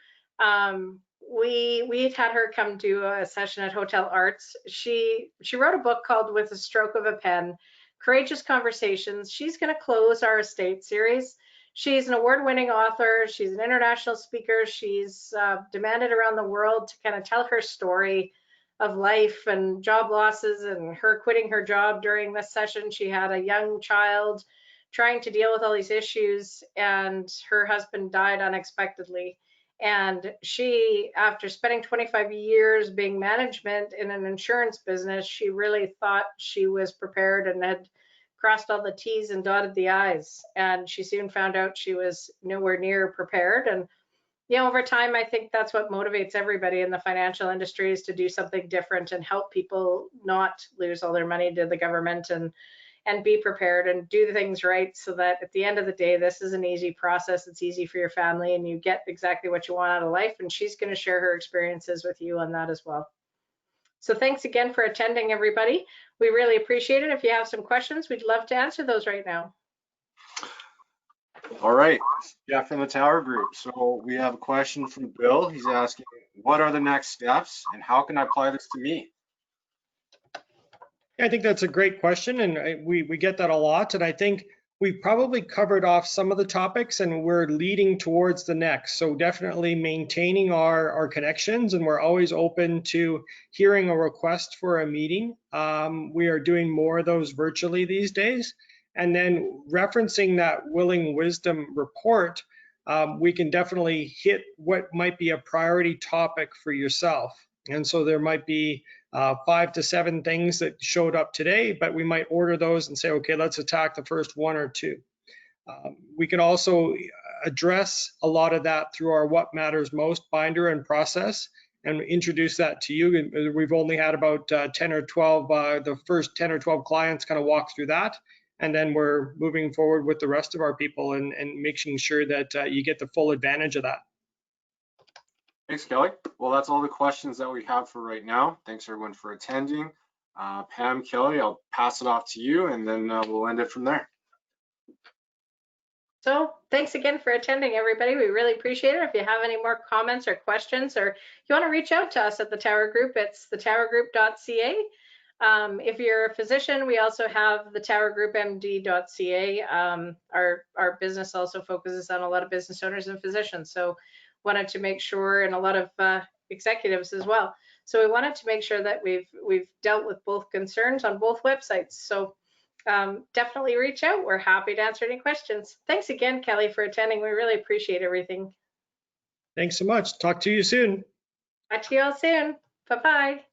we had her come do a session at Hotel Arts. She wrote a book called With a Stroke of a Pen, Courageous Conversations. She's going to close our estate series. She's an award-winning author. She's an international speaker. She's demanded around the world to kind of tell her story life and job losses and her quitting her job during this session. She had a young child trying to deal with all these issues, and her husband died unexpectedly. And she, after spending 25 years being management in an insurance business, she really thought she was prepared and had crossed all the T's and dotted the I's. And she soon found out she was nowhere near prepared. And over time, I think that's what motivates everybody in the financial industry, is to do something different and help people not lose all their money to the government, and be prepared and do the things right, so that at the end of the day, this is an easy process. It's easy for your family and you get exactly what you want out of life. And she's going to share her experiences with you on that as well. So thanks again for attending, everybody. We really appreciate it. If you have some questions, we'd love to answer those right now. All right, Jeff from the Tower Group. So we have a question from Bill. He's asking, what are the next steps and how can I apply this to me? I think that's a great question, and we get that a lot. And I think we've probably covered off some of the topics, and we're leading towards the next. So definitely maintaining our connections, and we're always open to hearing a request for a meeting. We are doing more of those virtually these days. And then referencing that Willing Wisdom report, we can definitely hit what might be a priority topic for yourself. And so there might be 5 to 7 things that showed up today, but we might order those and say, okay, let's attack the first 1 or 2. We can also address a lot of that through our What Matters Most binder and process, and introduce that to you. We've only had about 10 or 12, the first 10 or 12 clients kind of walk through that. And then we're moving forward with the rest of our people and making sure that you get the full advantage of that. Thanks, Kelly. Well, that's all the questions that we have for right now. Thanks everyone for attending. Pam, Kelly, I'll pass it off to you, and then we'll end it from there. So thanks again for attending, everybody. We really appreciate it. If you have any more comments or questions, or you want to reach out to us at the Tower Group, it's thetowergroup.ca. If you're a physician, we also have the towergroupmd.ca. Our business also focuses on a lot of business owners and physicians. So wanted to make sure, and a lot of executives as well. So we wanted to make sure that we've dealt with both concerns on both websites. So definitely reach out. We're happy to answer any questions. Thanks again, Kelly, for attending. We really appreciate everything. Thanks so much. Talk to you soon. Talk to you all soon. Bye-bye.